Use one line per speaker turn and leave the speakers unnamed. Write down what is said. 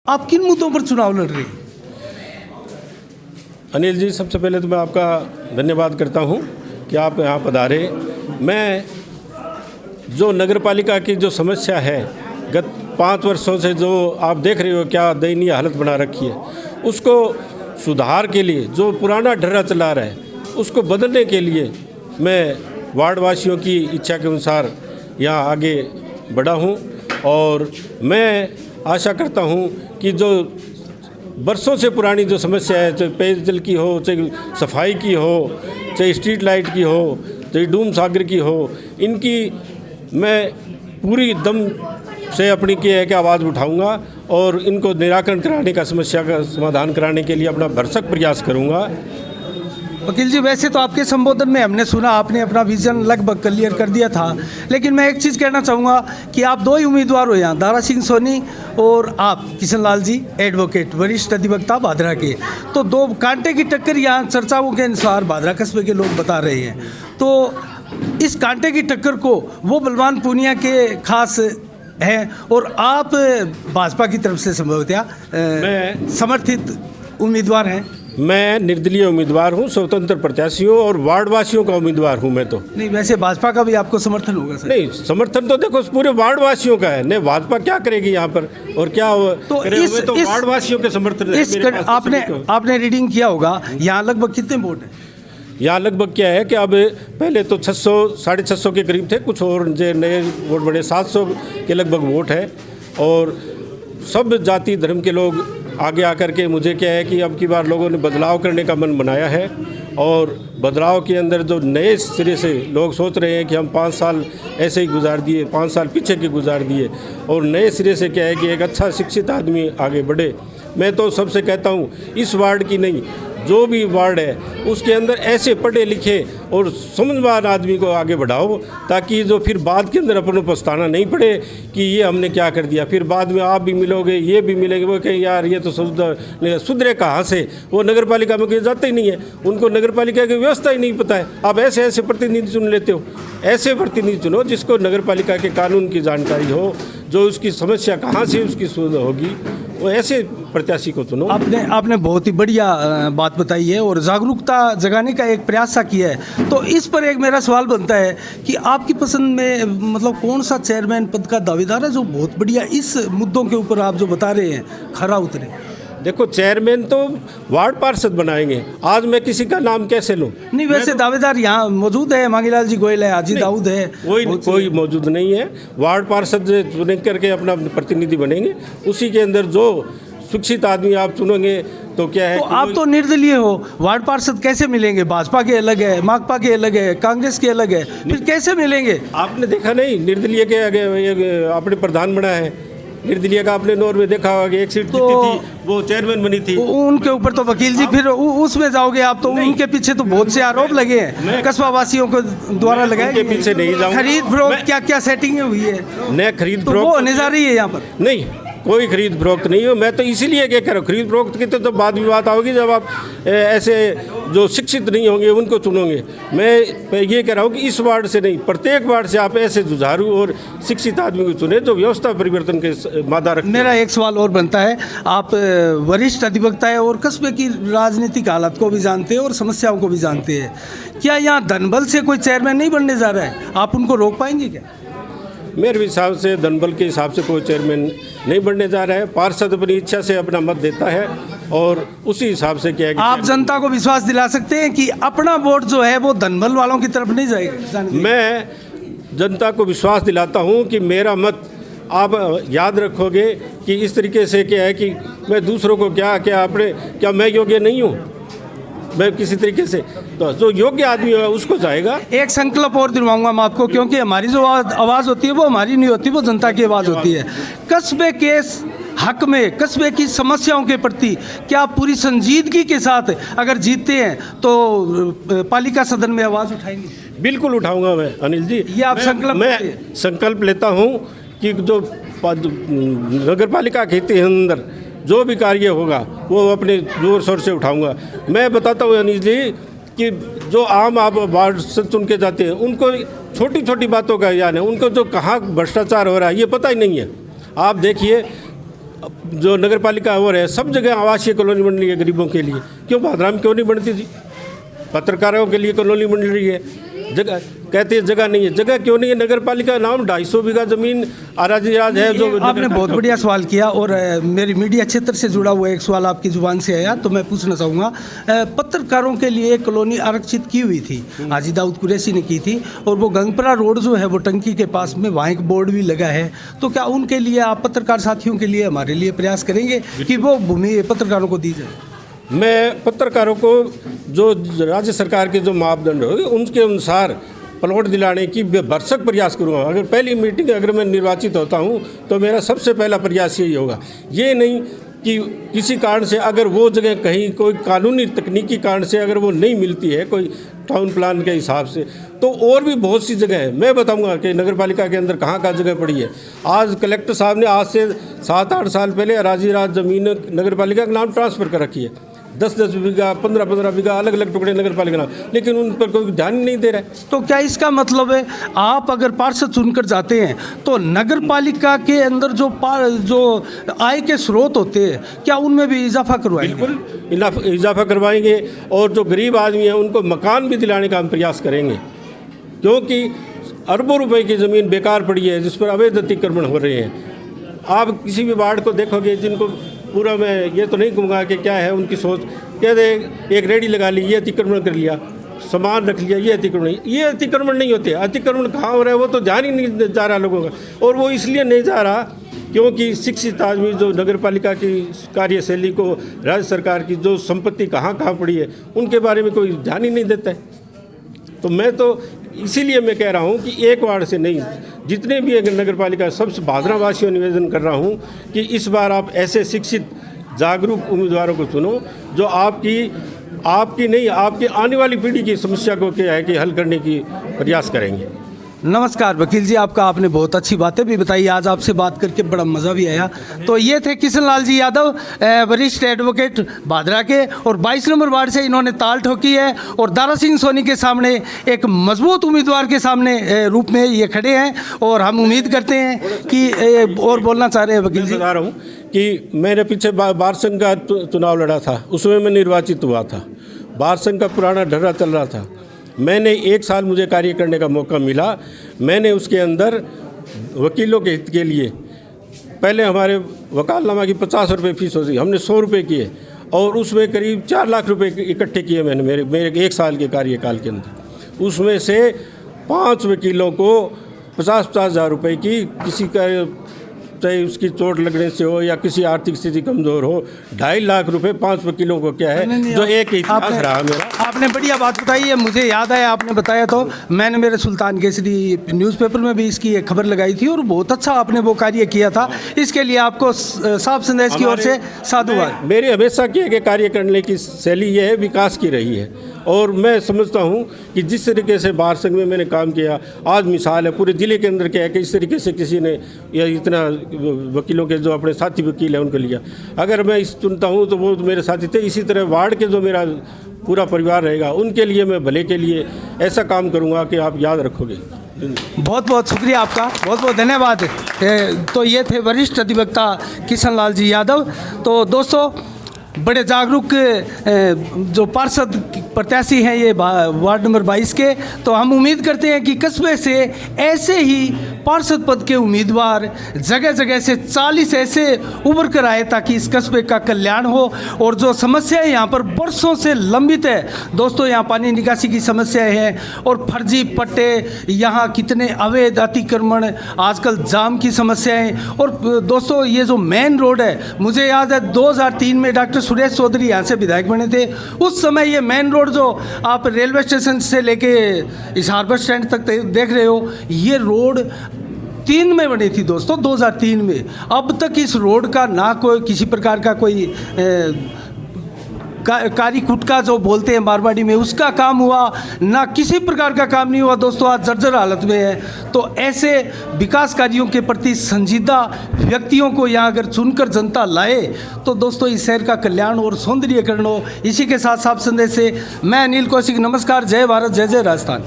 आप किन मुद्दों पर चुनाव लड़ रहे हैं?
अनिल जी, सबसे पहले तो मैं आपका धन्यवाद करता हूं कि आप यहाँ पधारे। मैं जो नगर पालिका की जो समस्या है गत 5 वर्षों से, जो आप देख रहे हो क्या दयनीय हालत बना रखी है, उसको सुधार के लिए जो पुराना ढर्रा चला रहा है उसको बदलने के लिए मैं वार्ड वासियों की इच्छा के अनुसार यहाँ आगे बढ़ा हूँ। और मैं आशा करता हूँ कि जो बरसों से पुरानी जो समस्या है, चाहे पेयजल की हो, चाहे सफाई की हो, चाहे स्ट्रीट लाइट की हो, चाहे डूम सागर की हो, इनकी मैं पूरी दम से अपनी की है कि आवाज़ उठाऊंगा और इनको निराकरण कराने का, समस्या का समाधान कराने के लिए अपना भरसक प्रयास करूंगा।
वकील जी, वैसे तो आपके संबोधन में हमने सुना आपने अपना विजन लगभग क्लियर कर दिया था, लेकिन मैं एक चीज़ कहना चाहूँगा कि आप 2 ही उम्मीदवार हो यहाँ, दारा सिंह सोनी और आप किशन लाल जी एडवोकेट, वरिष्ठ अधिवक्ता भादरा के। तो 2 कांटे की टक्कर यहाँ चर्चाओं के अनुसार भादरा कस्बे के लोग बता रहे हैं। तो इस कांटे की टक्कर को वो बलवान पूनिया के खास हैं और आप भाजपा की तरफ से संभवतः
मैं
समर्थित उम्मीदवार हैं।
मैं निर्दलीय उम्मीदवार हूं, स्वतंत्र प्रत्याशी हूं और वार्ड वासियों का उम्मीदवार हूं मैं तो।
नहीं, वैसे भाजपा का भी आपको समर्थन होगा सर?
नहीं, समर्थन तो देखो पूरे वार्ड वासियों का है। नहीं, भाजपा क्या करेगी यहाँ पर और क्या
तो
तो वार्ड वासियों के समर्थन है।
आपने रीडिंग किया होगा, यहाँ लगभग कितने वोट हैं?
यहाँ लगभग क्या है कि अब पहले तो 600 650 के करीब थे, कुछ और जो नए वोट बने 700 के लगभग वोट है। और सब जाति धर्म के लोग आगे आकर के मुझे क्या है कि अब की बार लोगों ने बदलाव करने का मन बनाया है और बदलाव के अंदर जो नए सिरे से लोग सोच रहे हैं कि हम 5 साल ऐसे ही गुजार दिए, 5 साल पीछे के गुजार दिए और नए सिरे से क्या है कि एक अच्छा शिक्षित आदमी आगे बढ़े। मैं तो सबसे कहता हूँ इस वार्ड की नहीं, जो भी वार्ड है उसके अंदर ऐसे पढ़े लिखे और समझवान आदमी को आगे बढ़ाओ, ताकि जो फिर बाद के अंदर अपन को पछताना नहीं पड़े कि ये हमने क्या कर दिया। फिर बाद में आप भी मिलोगे, ये भी मिलेंगे, वो कहें यार ये तो सुधरे कहाँ से। वो नगर पालिका में कहीं जाते ही नहीं है, उनको नगर पालिका की व्यवस्था ही नहीं पता है। आप ऐसे ऐसे प्रतिनिधि चुन लेते हो। ऐसे प्रतिनिधि चुनो जिसको नगर पालिका के कानून की जानकारी हो, जो उसकी समस्या कहाँ से उसकी सुलझ होगी, वो ऐसे प्रत्याशी को चुनो।
आपने बहुत ही बढ़िया बात बताई है और जागरूकता जगाने का एक प्रयास सा किया है। तो इस पर एक मेरा सवाल बनता है कि आपकी पसंद में मतलब कौन सा चेयरमैन पद का दावेदार है जो बहुत बढ़िया इस मुद्दों के ऊपर आप जो बता रहे हैं खरा उतरे?
देखो, चेयरमैन तो वार्ड पार्षद बनाएंगे, आज मैं किसी का नाम कैसे लूँ?
नहीं, वैसे दावेदार यहाँ मौजूद है, मांगीलाल जी गोयल है, हाजी दाऊद है,
कोई मौजूद नहीं है। वार्ड पार्षद चुन करके अपना प्रतिनिधि बनेंगे, उसी के अंदर जो शिक्षित आदमी आप चुनेंगे तो क्या है।
तो आप तो निर्दलीय हो, वार्ड पार्षद कैसे मिलेंगे? भाजपा के अलग है, माकपा के अलग है, कांग्रेस के अलग है, फिर कैसे मिलेंगे?
आपने देखा नहीं, निर्दलीय के आगे आपने प्रधान बना है, निर्दलीय का आपने नौर में देखा होगा कि एक सीट जीती थी, वो चेयरमैन बनी थी।
उनके ऊपर तो वकील जी फिर उसमें जाओगे आप तो? उनके पीछे तो बहुत से आरोप लगे हैं कस्बा वासियों को द्वारा लगाए गए।
पीछे नहीं जाऊंगा।
खरीद फरोख्त क्या क्या सेटिंग हुई है?
न खरीद
तो वो होने जा रही है यहाँ पर?
नहीं, कोई खरीद फरोख्त नहीं हो। मैं तो इसीलिए क्या कह रहा हूँ, खरीद फरोख्त की तो बात भी बात आओगी जब आप ऐसे जो शिक्षित नहीं होंगे उनको चुनोगे। मैं ये कह रहा हूँ कि इस वार्ड से नहीं, प्रत्येक वार्ड से आप ऐसे जुझारू और शिक्षित आदमी को चुने जो व्यवस्था परिवर्तन के मादा रखते।
मेरा एक सवाल और बनता है, आप वरिष्ठ अधिवक्ता है और कस्बे की राजनीतिक हालत को भी जानते हैं और समस्याओं को भी जानते हैं। क्या यहाँ धनबल से कोई चेयरमैन नहीं बनने जा रहा है? आप उनको रोक पाएंगे क्या?
मेरे हिसाब से धनबल के हिसाब से कोई चेयरमैन नहीं बनने जा रहा है। पार्षद अपनी इच्छा से अपना मत देता है और उसी हिसाब से क्या है कि
आप जनता को विश्वास दिला सकते हैं कि अपना वोट जो है वो धनबल वालों की तरफ नहीं जाएगा?
मैं जनता को विश्वास दिलाता हूं कि मेरा मत आप याद रखोगे कि इस तरीके से क्या है कि मैं दूसरों को क्या मैं योग्य नहीं हूँ? मैं किसी तरीके से तो जो योग्य आदमी है उसको जाएगा।
एक संकल्प और दिलवाऊंगा मैं आपको, क्योंकि हमारी जो आवाज़ होती है वो हमारी नहीं होती, वो जनता की आवाज़ होती है। कस्बे के हक में, कस्बे की समस्याओं के प्रति क्या पूरी संजीदगी के साथ अगर जीतते हैं तो पालिका सदन में आवाज़ उठाएंगे?
बिल्कुल उठाऊंगा मैं अनिल जी।
ये आप
मैं संकल्प लेता हूँ कि जो नगर पालिका के अंदर जो भी कार्य होगा वो अपने जोर शोर से उठाऊंगा। मैं बताता हूँ अनिल जी कि जो आम आप वार्ड से चुन के जाते हैं उनको छोटी छोटी बातों का ज्ञान है, उनको जो कहाँ भ्रष्टाचार हो रहा है ये पता ही नहीं है। आप देखिए जो नगर पालिका और है, सब जगह आवासीय कॉलोनी बन रही है गरीबों के लिए। क्यों भादरा में क्यों नहीं बनती थी? पत्रकारों के लिए कॉलोनी बन रही है, जगह कहते हैं जगह नहीं है। जगह क्यों नहीं है? नगर पालिका नाम 250 बीघा जमीन आराजी-राज है। जो
आपने बहुत बढ़िया सवाल किया और मेरी मीडिया क्षेत्र से जुड़ा हुआ एक सवाल आपकी जुबान से आया, तो मैं पूछना चाहूँगा। पत्रकारों के लिए एक कॉलोनी आरक्षित की हुई थी, हाजी दाऊद कुरैशी ने की थी, और वो गंगपरा रोड जो है वो टंकी के पास में, वहाँ एक बोर्ड भी लगा है। तो क्या उनके लिए आप पत्रकार साथियों के लिए, हमारे लिए प्रयास करेंगे कि वो भूमि पत्रकारों को दी जाए?
मैं पत्रकारों को जो राज्य सरकार के जो मापदंड होंगे उनके अनुसार प्लॉट दिलाने की भरसक प्रयास करूँगा। अगर पहली मीटिंग अगर मैं निर्वाचित होता हूँ तो मेरा सबसे पहला प्रयास यही होगा। ये नहीं कि किसी कारण से अगर वो जगह कहीं कोई कानूनी तकनीकी कारण से अगर वो नहीं मिलती है कोई टाउन प्लान के हिसाब से, तो और भी बहुत सी जगह है। मैं बताऊंगा कि नगर पालिका के अंदर कहाँ जगह पड़ी है। आज कलेक्टर साहब ने आज से 7-8 साल पहले अराजी-राज ज़मीन नगर पालिका के नाम ट्रांसफ़र कर रखी है। 10-10 बीघा, 15-15 बीघा अलग अलग टुकड़े नगर पालिका नाम, लेकिन उन पर कोई ध्यान नहीं दे रहा है।
तो क्या इसका मतलब है आप अगर पार्षद चुनकर जाते हैं तो नगर पालिका के अंदर जो आय के स्रोत होते हैं, क्या उनमें भी इजाफा करवाएंगे?
बिल्कुल इजाफा करवाएंगे, और जो गरीब आदमी हैं उनको मकान भी दिलाने का हम प्रयास करेंगे। क्योंकि अरबों रुपए की ज़मीन बेकार पड़ी है जिस पर अवैध अतिक्रमण हो रहे हैं। आप किसी भी वार्ड को देखोगे, जिनको पूरा मैं ये तो नहीं कहूँगा कि क्या है उनकी सोच, कहते एक रेडी लगा ली, ये अतिक्रमण कर लिया, सामान रख लिया, ये अतिक्रमण नहीं होते। अतिक्रमण कहाँ हो रहा है वो तो ध्यान ही नहीं जा रहा लोगों का। और वो इसलिए नहीं जा रहा क्योंकि शिक्षित आदमी जो नगर पालिका की कार्यशैली को, राज्य सरकार की जो संपत्ति कहाँ पड़ी है, उनके बारे में कोई ध्यान ही नहीं देता है। तो मैं तो इसीलिए मैं कह रहा हूँ कि एक वार्ड से नहीं, जितने भी नगर पालिका सबसे भादरा वासियों निवेदन कर रहा हूँ कि इस बार आप ऐसे शिक्षित जागरूक उम्मीदवारों को चुनो जो आपकी नहीं, आपकी आने वाली पीढ़ी की समस्या को क्या है कि हल करने की प्रयास करेंगे।
नमस्कार वकील जी, आपने बहुत अच्छी बातें भी बताई। आज आपसे बात करके बड़ा मज़ा भी आया। तो ये थे किशन लाल जी यादव, वरिष्ठ एडवोकेट भादरा के, और 22 नंबर वार्ड से इन्होंने ताल ठोकी है और दारा सिंह सोनी के सामने एक मजबूत उम्मीदवार के सामने रूप में ये खड़े हैं। और हम उम्मीद करते हैं कि और बोलना चाह रहे हैं वकील जी।
बता रहा हूँ कि मैंने पीछे बार संघ का चुनाव लड़ा था, उसमें मैं निर्वाचित हुआ था। बार संघ का पुराना ढर्रा चल रहा था। मैंने 1 साल मुझे कार्य करने का मौका मिला। मैंने उसके अंदर वकीलों के हित के लिए, पहले हमारे वकालनामा की 50 रुपये फीस होती, हमने 100 रुपये किए, और उसमें करीब 4 लाख रुपए इकट्ठे किए मैंने मेरे 1 साल के कार्यकाल के अंदर। उसमें से 5 वकीलों को 50-50 हज़ार रुपये की, किसी का चाहे उसकी चोट लगने से हो या किसी आर्थिक स्थिति कमज़ोर हो, 2.5 लाख रुपए 5 वकीलों को क्या है, जो एक इतिहास रहा मेरा।
आपने बढ़िया बात बताई है, मुझे याद आया आपने बताया तो मैंने मेरे सुल्तान केसरी न्यूज़पेपर में भी इसकी एक खबर लगाई थी, और बहुत अच्छा आपने वो कार्य किया था। इसके लिए आपको साफ संदेश की ओर से साधुवाद।
मेरे हमेशा किए गए कार्य करने की शैली ये है, विकास की रही है। और मैं समझता हूँ कि जिस तरीके से बार संघ में मैंने काम किया, आज मिसाल है पूरे ज़िले के अंदर क्या है कि इस तरीके से किसी ने या इतना वकीलों के जो अपने साथी वकील हैं उनको लिया। अगर मैं इस चुनता हूँ तो वो मेरे साथी थे। इसी तरह वार्ड के जो मेरा पूरा परिवार रहेगा, उनके लिए मैं भले के लिए ऐसा काम करूँगा कि आप याद रखोगे।
बहुत बहुत शुक्रिया आपका, बहुत बहुत धन्यवाद। तो ये थे वरिष्ठ अधिवक्ता किशन लाल जी यादव। तो दोस्तों, बड़े जागरूक जो पार्षद प्रत्याशी हैं ये वार्ड नंबर 22 के, तो हम उम्मीद करते हैं कि कस्बे से ऐसे ही पार्षद पद के उम्मीदवार जगह जगह से 40 ऐसे उभर कर आए ताकि इस कस्बे का कल्याण हो। और जो समस्याएं यहाँ पर बरसों से लंबित है दोस्तों, यहाँ पानी निकासी की समस्याएं हैं और फर्जी पट्टे, यहाँ कितने अवैध अतिक्रमण, आजकल जाम की समस्याएं। और दोस्तों, ये जो मेन रोड है, मुझे याद है 2003 में डॉक्टर सुरेश चौधरी यहाँ से विधायक बने थे। उस समय ये मेन रोड जो आप रेलवे स्टेशन से लेके इस हार्बर स्टैंड तक देख रहे हो, ये रोड 3 में बनी थी दोस्तों, 2003 में। अब तक इस रोड का ना कोई किसी प्रकार का कोई कारी कुटका जो बोलते हैं मारवाड़ी में, उसका काम हुआ, ना किसी प्रकार का काम नहीं हुआ दोस्तों। आज जर्जर हालत में है। तो ऐसे विकास कार्यों के प्रति संजीदा व्यक्तियों को यहाँ अगर चुनकर जनता लाए तो दोस्तों इस शहर का कल्याण और सौंदर्यीकरण हो। इसी के साथ साफ संदेश से मैं अनिल कौशिक, नमस्कार, जय भारत, जय जय राजस्थान।